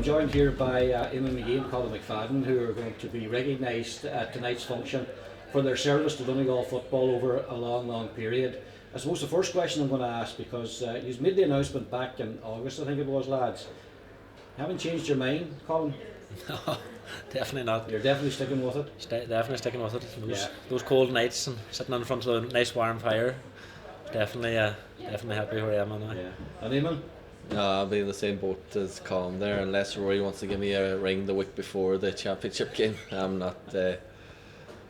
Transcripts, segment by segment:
I'm joined here by Eamon McGee and Colm McFadden, who are going to be recognised at tonight's function for their service to Donegal football over a long period. I suppose the first question I'm going to ask, because you made the announcement back in August, I think it was, lads. Haven't changed your mind, Colm? No, definitely not. You're definitely sticking with it? Definitely sticking with it. Those cold nights and sitting in front of a nice warm fire, definitely happy where I am now. Yeah. And Eamon? No, I'll be in the same boat as Colm there, unless Rory wants to give me a ring the week before the championship game. I'm not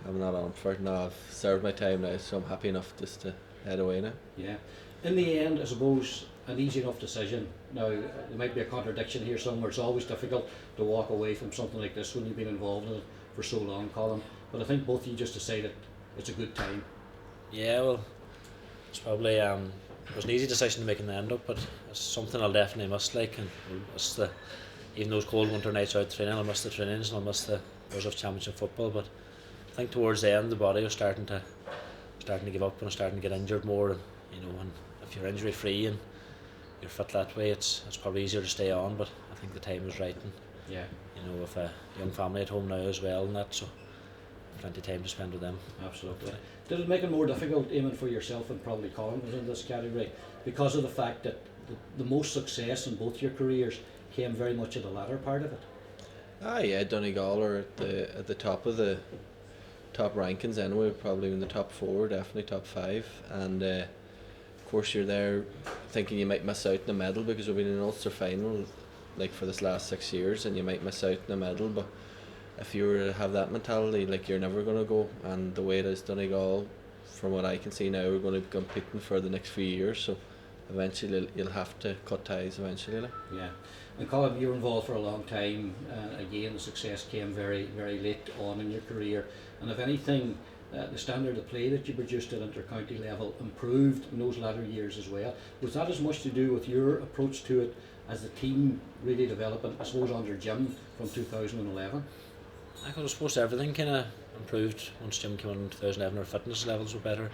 on for it. No, I've served my time now, so I'm happy enough just to head away now. Yeah. In the end, I suppose, an easy enough decision. Now, there might be a contradiction here somewhere. It's always difficult to walk away from something like this when you've been involved in it for so long, Colm. But I think both of you just decided it's a good time. Yeah, well, it's probably it was an easy decision to make in the end up, but it's something I'll definitely miss. Like, and even those cold winter nights out training, I'll miss the trainings and I'll miss the hours of championship football. But I think towards the end, the body was starting to give up and starting to get injured more. And and if you're injury free and you're fit that way, it's probably easier to stay on. But I think the time was right, and with a young family at home now as well, and that, so plenty of time to spend with them. Absolutely. Did it make it more difficult, Eamon, for yourself and probably Colm was in this category, because of the fact that the most success in both your careers came very much at the latter part of it? Yeah, Donegal are at the top of the top rankings anyway, probably in the top 4, definitely top 5, and of course you're there thinking you might miss out in the medal because we've been in an Ulster final like for this last 6 years, and you might miss out in the medal, but if you were to have that mentality, like, you're never going to go. And the way it is, Donegal, from what I can see now, we're going to be competing for the next few years, so eventually you'll have to cut ties eventually. Yeah. And Colm, you were involved for a long time. Again, the success came very late on in your career, and if anything, the standard of play that you produced at inter-county level improved in those latter years as well. Was that as much to do with your approach to it as the team really developing, I suppose, under Jim from 2011? I suppose everything kind of improved once Jim came on in 2011. Our fitness levels were better,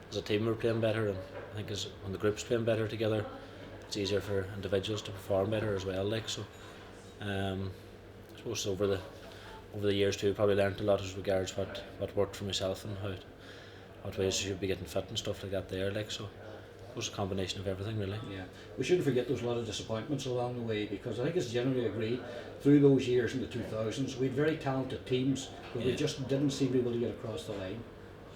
as a team we were playing better, and I think when the group's playing better together, it's easier for individuals to perform better as well. Like, so, I suppose over the years too, probably learned a lot as regards what worked for myself and what ways you should be getting fit and stuff like that there. Like, so it was a combination of everything really. Yeah, we shouldn't forget there's a lot of disappointments along the way, because I think it's generally agreed through those years in the 2000s we had very talented teams, but we just didn't seem to be able to get across the line.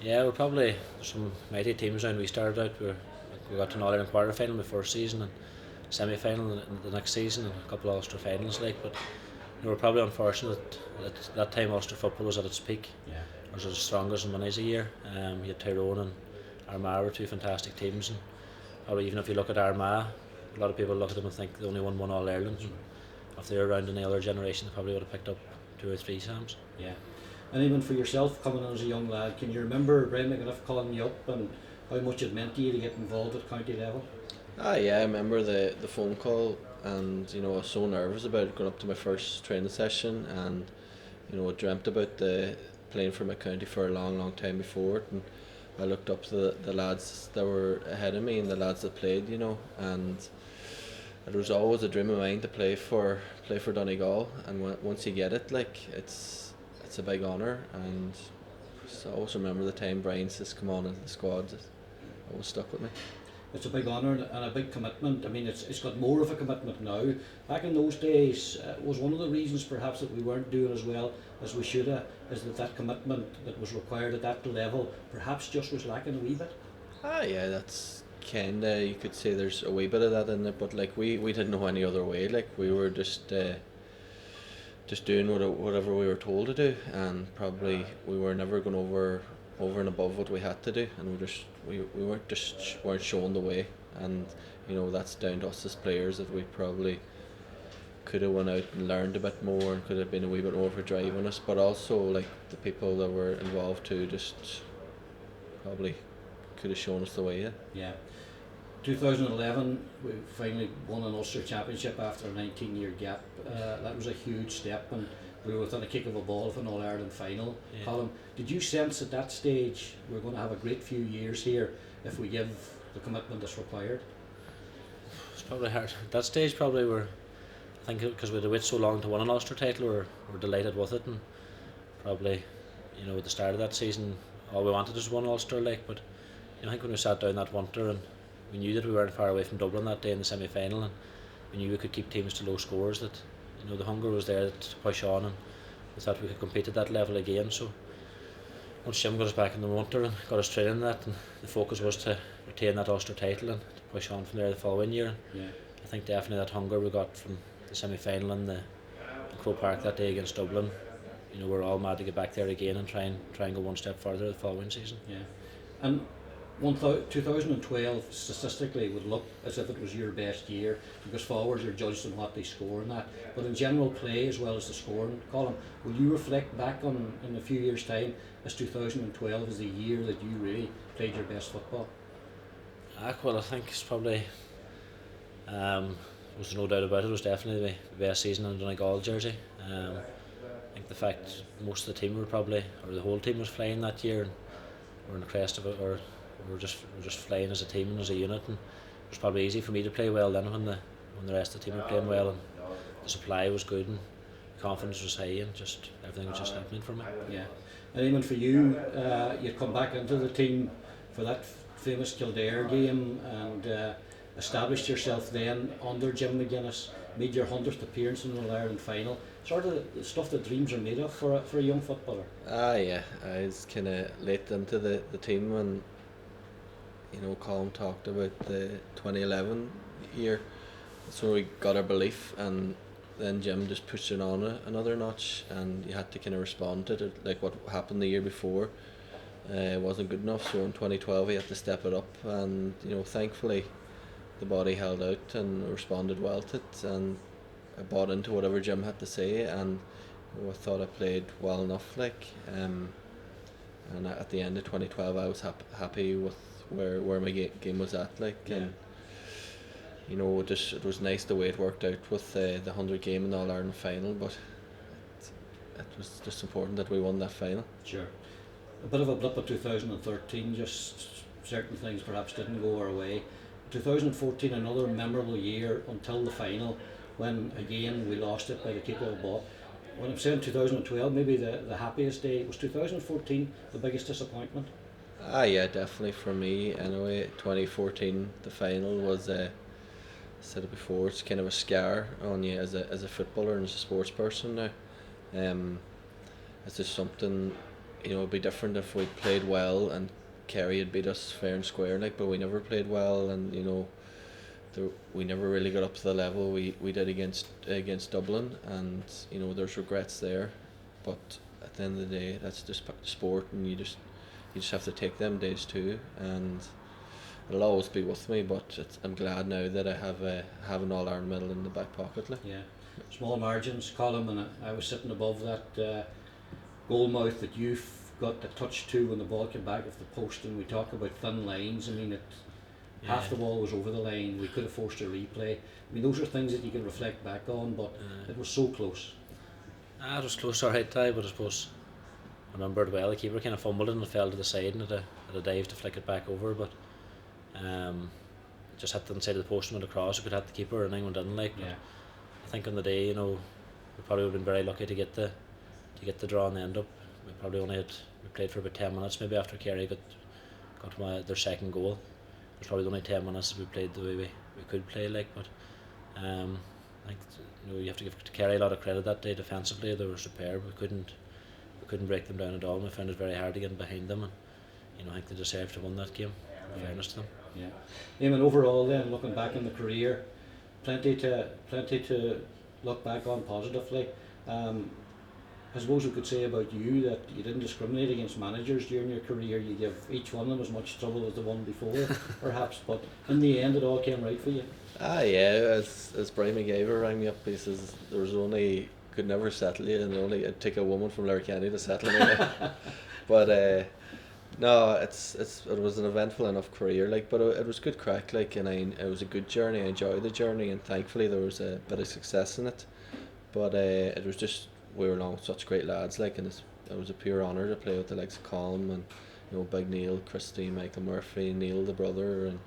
Yeah, we're probably some mighty teams when we started out. We got to an All-Ireland quarter final the first season and semi-final in the next season and a couple of Ulster finals, like, but we were probably unfortunate that time Ulster football was at its peak. Yeah. It was as strong as in Money's a year. You had Tyrone and Armagh were two fantastic teams, and probably even if you look at Armagh, a lot of people look at them and think they only won one All-Ireland. If they were around in the other generation, they probably would have picked up 2 or 3 Sams. Yeah. And even for yourself, coming in as a young lad, can you remember Brian McGee calling you up and how much it meant to you to get involved at county level? Yeah, I remember the phone call, and I was so nervous about going up to my first training session, and I dreamt about playing for my county for a long time before it, and I looked up to the lads that were ahead of me and the lads that played, and it was always a dream of mine to play for Donegal, and once you get it, like, it's a big honour. And I also remember the time Brian says come on into the squad, it always stuck with me. It's a big honour and a big commitment. I mean, it's got more of a commitment now. Back in those days, was one of the reasons perhaps that we weren't doing as well as we should have, is that commitment that was required at that level perhaps just was lacking a wee bit? Yeah, that's kinda, you could say there's a wee bit of that in it, but like we didn't know any other way. Like, we were just doing whatever we were told to do, and probably we were never going over and above what we had to do, and we weren't shown the way, and that's down to us as players, that we probably could have went out and learned a bit more and could have been a wee bit more of a drive on us, but also like the people that were involved too just probably could have shown us the way. Yeah. 2011, we finally won an Ulster Championship after a 19-year gap. That was a huge step, and we were within a kick of a ball of an All-Ireland final. Yeah. Colm, did you sense at that stage we're going to have a great few years here if we give the commitment that's required? It's probably hard. At that stage, probably I think because we had to wait so long to win an Ulster title, we're delighted with it, and probably, you know, at the start of that season, all we wanted was one Ulster, like. But you know, I think when we sat down that winter and we knew that we weren't far away from Dublin that day in the semi-final, and we knew we could keep teams to low scores, that, you know, the hunger was there to push on, and we thought we could compete at that level again. So once Jim got us back in the winter and got us training that, and the focus was to retain that Ulster title and to push on from there the following year. Yeah. I think definitely that hunger we got from the semi-final in Croke Park that day against Dublin, you know, we're all mad to get back there again and try and go one step further the following season. Yeah. And 2012 statistically would look as if it was your best year, because forwards are judged on what they score and that. But in general play as well as the scoring column, will you reflect back on in a few years' time as 2012 as the year that you really played your best football? Well, I think it's probably, there's no doubt about it, it was definitely the best season in the Donegal jersey. I think the fact most of the team were probably, or the whole team was flying that year, and we're in the crest of it, or we're just flying as a team and as a unit, and it was probably easy for me to play well then when the rest of the team were playing well, and the supply was good and the confidence was high, and just everything was just happening for me. Yeah. And even for you, you'd come back into the team for that famous Kildare game and established yourself then under Jim McGuinness, made your 100th appearance in the All-Ireland final. Sort of the stuff that dreams are made of for a young footballer. Yeah, I was kind of late into the team when, you know, Colm talked about the 2011 year. That's when we got our belief, and then Jim just pushed it on another notch, and you had to kind of respond to it. Like what happened the year before wasn't good enough, so in 2012 we had to step it up, and, you know, thankfully the body held out and responded well to it, and I bought into whatever Jim had to say, and, you know, I thought I played well enough, like, and at the end of 2012 I was happy with where my game was at, like. Yeah. And, you know, it was nice the way it worked out with the 100 game in the All-Ireland final, but it was just important that we won that final. Sure. A bit of a blip of 2013, just certain things perhaps didn't go our way. 2014, another memorable year until the final, when again we lost it by the keeper of the ball. When I'm saying 2012, maybe the happiest day, was 2014 the biggest disappointment? Yeah, definitely for me anyway. 2014, the final was, I said it before, it's kind of a scar on you as a footballer and as a sports person now. It's just something, you know, it'd be different if we played well and Kerry had beat us fair and square, like, but we never played well, and, you know, we never really got up to the level we did against Dublin, and, you know, there's regrets there, but at the end of the day, that's just sport, and you just have to take them days too, and it'll always be with me. But I'm glad now that I have an All-Ireland medal in the back pocket. Like. Yeah, small margins, Colm, and I was sitting above that goal mouth that you've got the touch to when the ball came back off the post, and we talk about thin lines. I mean, half the ball was over the line. We could have forced a replay. I mean, those are things that you can reflect back on, but it was so close. It was close, alright, but I suppose I remember it well. The keeper kind of fumbled it and it fell to the side, and had a dive to flick it back over, but just hit the inside of the post and went across. It could hit the keeper, and England didn't, like. Yeah. I think on the day, you know, we probably would have been very lucky to get the draw and end up. We probably we played for about 10 minutes maybe after Kerry got their second goal. It was probably only 10 minutes that we played the way we could play, like. But I think, you know, you have to give Kerry a lot of credit that day. Defensively they were superb. We couldn't break them down at all, and we found it very hard to get behind them, and, you know, I think they deserved to win that game, in fairness to them. Yeah. Eamon, overall then, looking back in the career, plenty to look back on positively. I suppose we could say about you that you didn't discriminate against managers during your career. You gave each one of them as much trouble as the one before, perhaps, but in the end it all came right for you. Yeah, as Brian McGee rang me up, he says there was only, could never settle you, and it'd take a woman from Letterkenny to settle me. But no, it was an eventful enough career, like, but it was good crack, like, and it was a good journey. I enjoyed the journey, and thankfully there was a bit of success in it. But it was just, we were along with such great lads, like, and it was a pure honour to play with the likes of Colm and, you know, Big Neil, Christy, Michael Murphy, Neil the brother, and,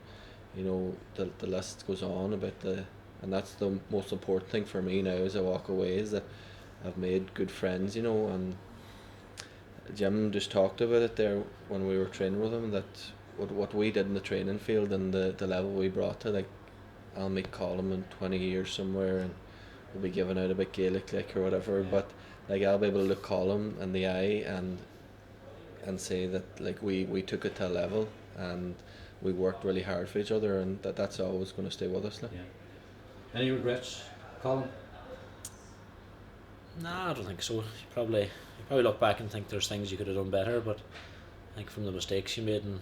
you know, the list goes on about the and that's the most important thing for me now as I walk away, is that I've made good friends, you know. And Jim just talked about it there when we were training with him, that what we did in the training field and the level we brought to, like, I'll meet Colm in 20 years somewhere and we'll be giving out a bit Gaelic, like, or whatever, but like, I'll be able to look Colm in the eye and say that, like, we took it to a level and we worked really hard for each other, and that's always going to stay with us, like. Yeah. Any regrets, Colm? Nah, I don't think so. You probably look back and think there's things you could have done better, but I think from the mistakes you made and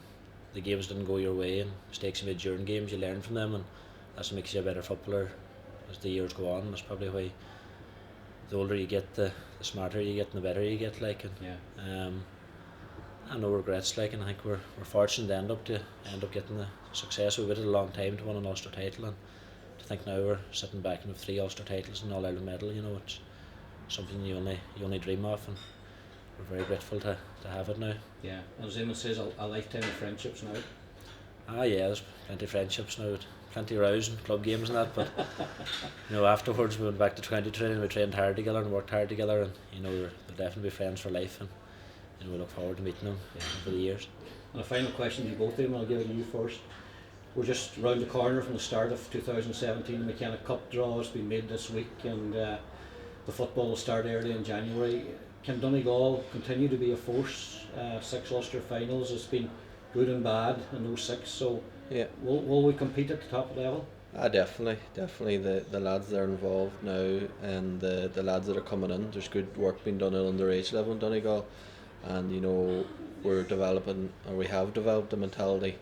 the games didn't go your way, and mistakes you made during games, you learn from them, and that's what makes you a better footballer as the years go on. That's probably why the older you get, the smarter you get and the better you get, like. And I no regrets, like, and I think we're fortunate to end up getting the success. We waited a long time to win an Ulster title, and to think now we're sitting back and with 3 Ulster titles and an All-Ireland medal, you know, it's something you only dream of, and we're very grateful to have it now. Yeah, and as Eamon says, a lifetime of friendships now. Yeah, there's plenty of friendships now, plenty of rows and club games and that, but you know, afterwards we went back to 20 training, we trained hard together and worked hard together, and you know, we'll definitely be friends for life, and you know, we look forward to meeting them over the years. And a final question to you both, Eamon, I'll give it to you first. We're just round the corner from the start of 2017. The McKenna Cup draw has been made this week, and the football will start early in January. Can Donegal continue to be a force? 6 Ulster finals, it's been good and bad in those 6, so will we compete at the top level? Definitely. The lads that are involved now, and the lads that are coming in, there's good work being done at underage level in Donegal, and you know, we have developed a mentality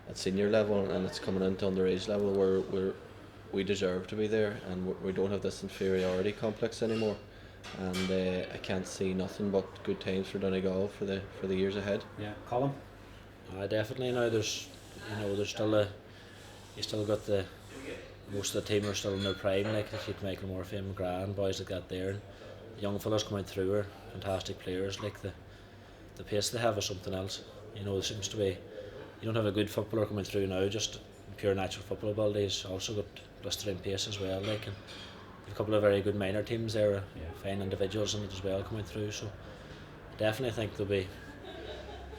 at senior level, and it's coming into underage level where we deserve to be there, and we don't have this inferiority complex anymore, and I can't see nothing but good times for Donegal for the years ahead. Yeah, Colm? Definitely. Now there's still you still got most of the team are still in their prime, like Michael Murphy and McGrath and boys like that there, and the young fellas coming through are fantastic players. Like, the pace they have is something else. You know, it seems to be, you don't have a good footballer coming through now, just pure natural football ability. He's also got blistering pace as well, like, and a couple of very good minor teams there, fine individuals in it as well coming through, so I definitely think they'll be,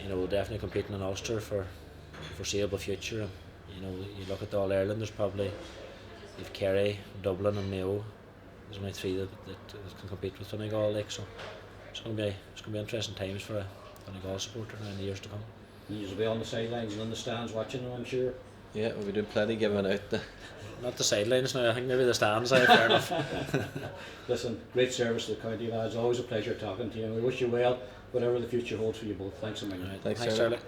you know, definitely competing in Ulster for the foreseeable future. And you know, you look at the All Ireland, there's probably, you've Kerry, Dublin and Mayo, there's only 3 that can compete with Donegal, like, so it's going to be interesting times for a Donegal supporter now in the years to come. You'll be on the sidelines and in the stands watching them, I'm sure. Yeah, we'll be doing plenty giving out. Not the sidelines now, I think maybe the stands. Fair enough. Listen, great service to the county, lads. Always a pleasure talking to you, and we wish you well, whatever the future holds for you both. Thanks a million. Thanks, Charlie.